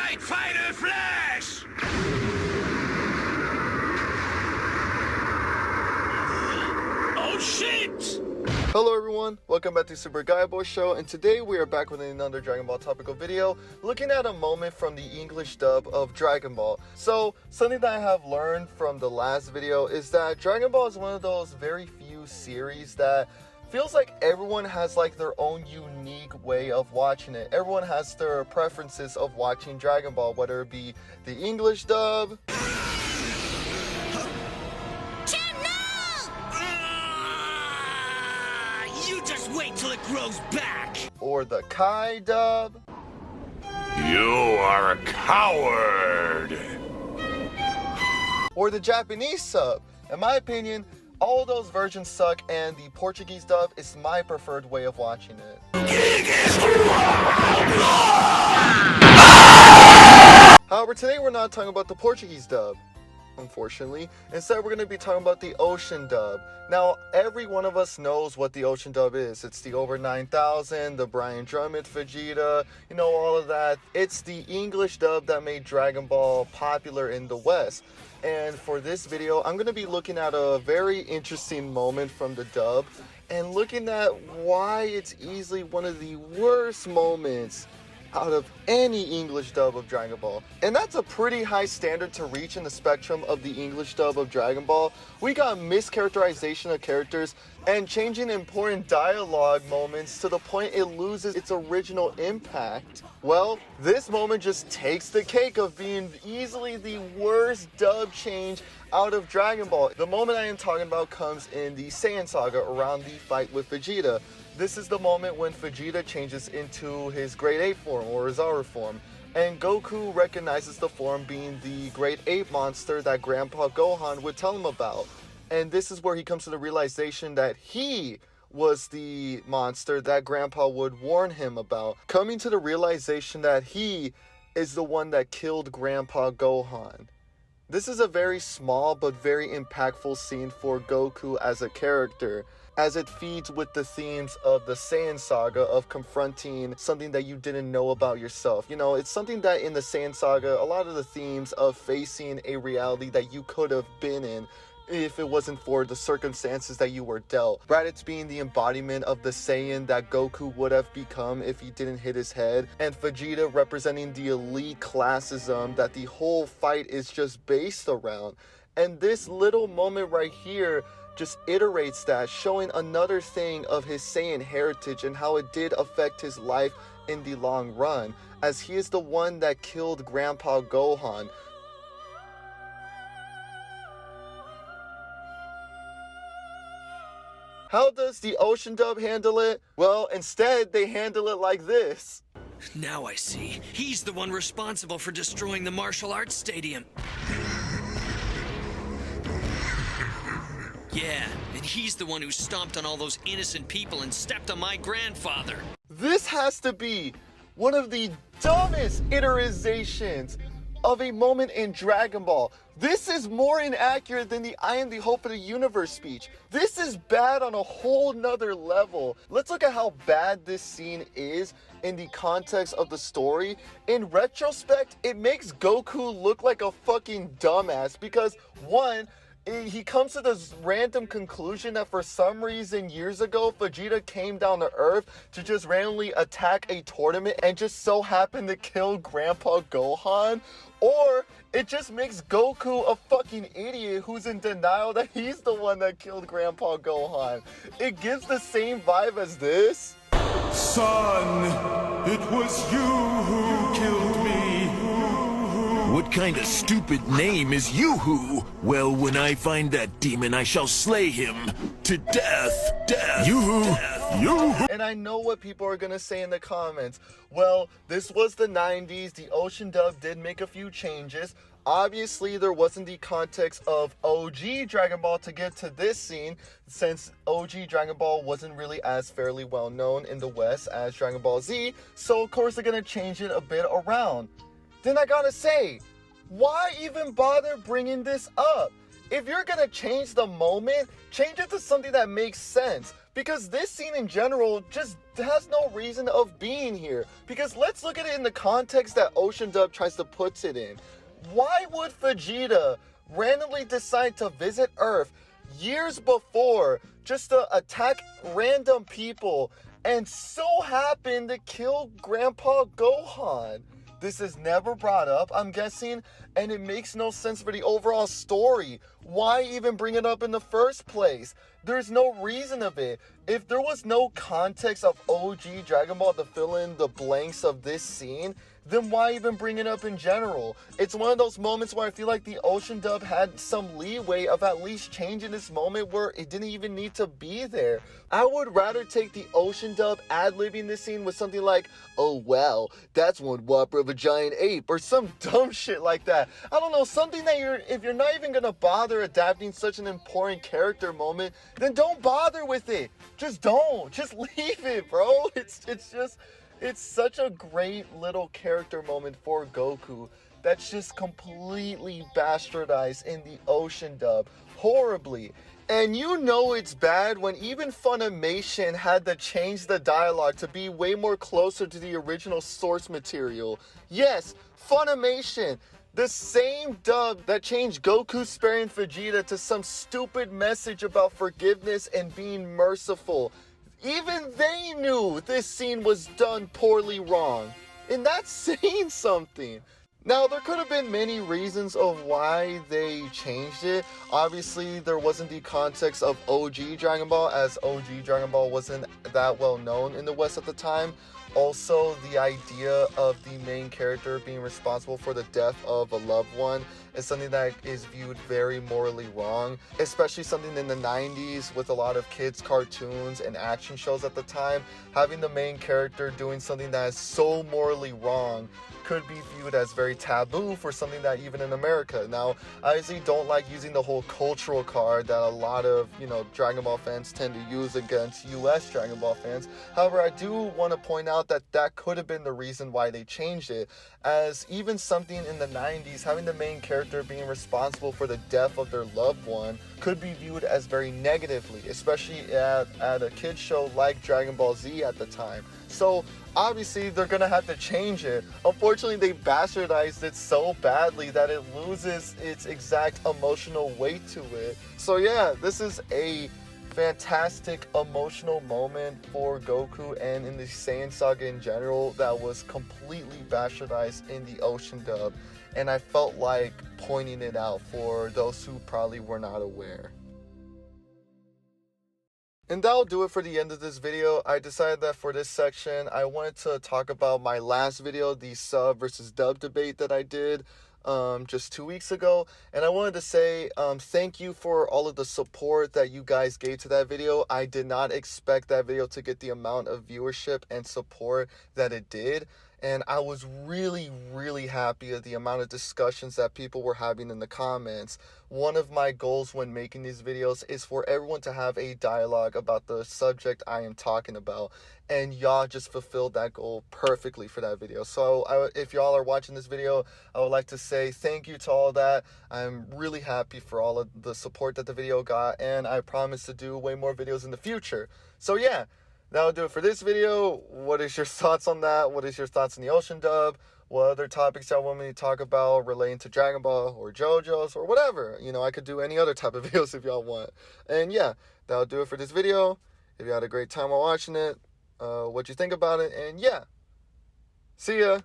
Street Fighter Flash! Oh shit! Hello everyone, welcome back to Super Guy Boy Show, and today we are back with another Dragon Ball topical video, looking at a moment from the English dub of Dragon Ball. So, something that I have learned from the last video is that Dragon Ball is one of those very few series that feels like everyone has like their own unique way of watching it. Everyone has their preferences of watching Dragon Ball, whether it be the English dub, Just wait till it grows back! or the Kai dub. You are a coward! Or the Japanese sub. In my opinion, all those versions suck, and the Portuguese dub is my preferred way of watching it. However, today we're not talking about the Portuguese dub, unfortunately. Instead, we're going to be talking about the Ocean dub. Now, every one of us knows what the Ocean dub is. It's the Over 9000, the Brian Drummond Vegeta, you know, all of that. It's the English dub that made Dragon Ball popular in the West. And for this video, I'm going to be looking at a very interesting moment from the dub and looking at why it's easily one of the worst moments out of any English dub of Dragon Ball. And that's a pretty high standard to reach in the spectrum of the English dub of Dragon Ball. We got mischaracterization of characters and changing important dialogue moments to the point it loses its original impact. Well, this moment just takes the cake of being easily the worst dub change out of Dragon Ball. The moment I am talking about comes in the Saiyan Saga around the fight with Vegeta. This is the moment when Vegeta changes into his Great Ape form, or Zaru form, and Goku recognizes the form being the Great Ape monster that Grandpa Gohan would tell him about. And this is where he comes to the realization that he was the monster that Grandpa would warn him about, coming to the realization that he is the one that killed Grandpa Gohan. This is a very small but very impactful scene for Goku as a character, as it feeds with the themes of the Saiyan Saga of confronting something that you didn't know about yourself. You know, it's something that in the Saiyan Saga, a lot of the themes of facing a reality that you could have been in if it wasn't for the circumstances that you were dealt. Raditz being the embodiment of the Saiyan that Goku would have become if he didn't hit his head, and Vegeta representing the elite classism that the whole fight is just based around. And this little moment right here just iterates that, showing another thing of his Saiyan heritage and how it did affect his life in the long run, as he is the one that killed Grandpa Gohan. How does the Ocean dub handle it? Well, instead they handle it like this. Now I see. He's the one responsible for destroying the martial arts stadium. Yeah, and he's the one who stomped on all those innocent people and stepped on my grandfather. This has to be one of the dumbest iterations of a moment in Dragon Ball. This is more inaccurate than the I am the hope of the universe speech. This is bad on a whole nother level. Let's look at how bad this scene is in the context of the story. In retrospect, it makes Goku look like a fucking dumbass because, one, he comes to this random conclusion that for some reason years ago, Vegeta came down to Earth to just randomly attack a tournament and just so happened to kill Grandpa Gohan. Or it just makes Goku a fucking idiot who's in denial that he's the one that killed Grandpa Gohan. It gives the same vibe as this. Son, it was you who killed me. What kind of stupid name is Yoo-Hoo? Well, when I find that demon, I shall slay him to death. Death. Yoo-Hoo. Yoo-Hoo. And I know what people are gonna say in the comments. Well, this was the 90s. The Ocean dub did make a few changes. Obviously, there wasn't the context of OG Dragon Ball to get to this scene, since OG Dragon Ball wasn't really as fairly well known in the West as Dragon Ball Z. So, of course, they're gonna change it a bit around. Then I gotta say, why even bother bringing this up? If you're gonna change the moment, change it to something that makes sense. Because this scene in general just has no reason of being here. Because let's look at it in the context that Ocean Dub tries to put it in. Why would Vegeta randomly decide to visit Earth years before just to attack random people and so happen to kill Grandpa Gohan? This is never brought up, I'm guessing, and it makes no sense for the overall story. Why even bring it up in the first place? There's no reason of it. If there was no context of OG Dragon Ball to fill in the blanks of this scene, then why even bring it up in general? It's one of those moments where I feel like the Ocean Dub had some leeway of at least changing this moment where it didn't even need to be there. I would rather take the Ocean Dub ad-libbing this scene with something like, oh wow, that's one whopper of a giant ape, or some dumb shit like that. I don't know, something that if you're not even gonna bother adapting such an important character moment, then don't bother with it. Just don't. Just leave it, bro. It's such a great little character moment for Goku that's just completely bastardized in the Ocean Dub horribly. And you know it's bad when even Funimation had to change the dialogue to be way more closer to the original source material. Yes, Funimation, the same dub that changed Goku sparing Vegeta to some stupid message about forgiveness and being merciful. Even they knew this scene was done poorly wrong. And that's saying something. Now, there could have been many reasons of why they changed it. Obviously, there wasn't the context of OG Dragon Ball, as OG Dragon Ball wasn't that well known in the West at the time. Also, the idea of the main character being responsible for the death of a loved one is something that is viewed very morally wrong, especially something in the 90s with a lot of kids' cartoons and action shows at the time. Having the main character doing something that is so morally wrong could be viewed as very taboo for something that even in America. Now, I obviously don't like using the whole cultural card that a lot of, Dragon Ball fans tend to use against US Dragon Ball fans. However, I do want to point out that that could have been the reason why they changed it, as even something in the 90s, having the main character being responsible for the death of their loved one could be viewed as very negatively, especially at a kid's show like Dragon Ball Z at the time. So obviously they're gonna have to change it. Unfortunately, they bastardized it so badly that it loses its exact emotional weight to it. So yeah, this is a fantastic emotional moment for Goku and in the Saiyan Saga in general that was completely bastardized in the Ocean Dub, and I felt like pointing it out for those who probably were not aware. And that'll do it for the end of this video. I decided that for this section, I wanted to talk about my last video, the sub versus dub debate that I did just 2 weeks ago. And I wanted to say thank you for all of the support that you guys gave to that video. I did not expect that video to get the amount of viewership and support that it did. And I was really, really happy at the amount of discussions that people were having in the comments. One of my goals when making these videos is for everyone to have a dialogue about the subject I am talking about. And y'all just fulfilled that goal perfectly for that video. So if y'all are watching this video, I would like to say thank you to all that. I'm really happy for all of the support that the video got. And I promise to do way more videos in the future. So yeah. That'll do it for this video. What is your thoughts on that? What is your thoughts on the Ocean Dub? What other topics y'all want me to talk about relating to Dragon Ball or JoJo's or whatever? I could do any other type of videos if y'all want. And yeah, that'll do it for this video. If you had a great time while watching it, what'd you think about it? And yeah, see ya.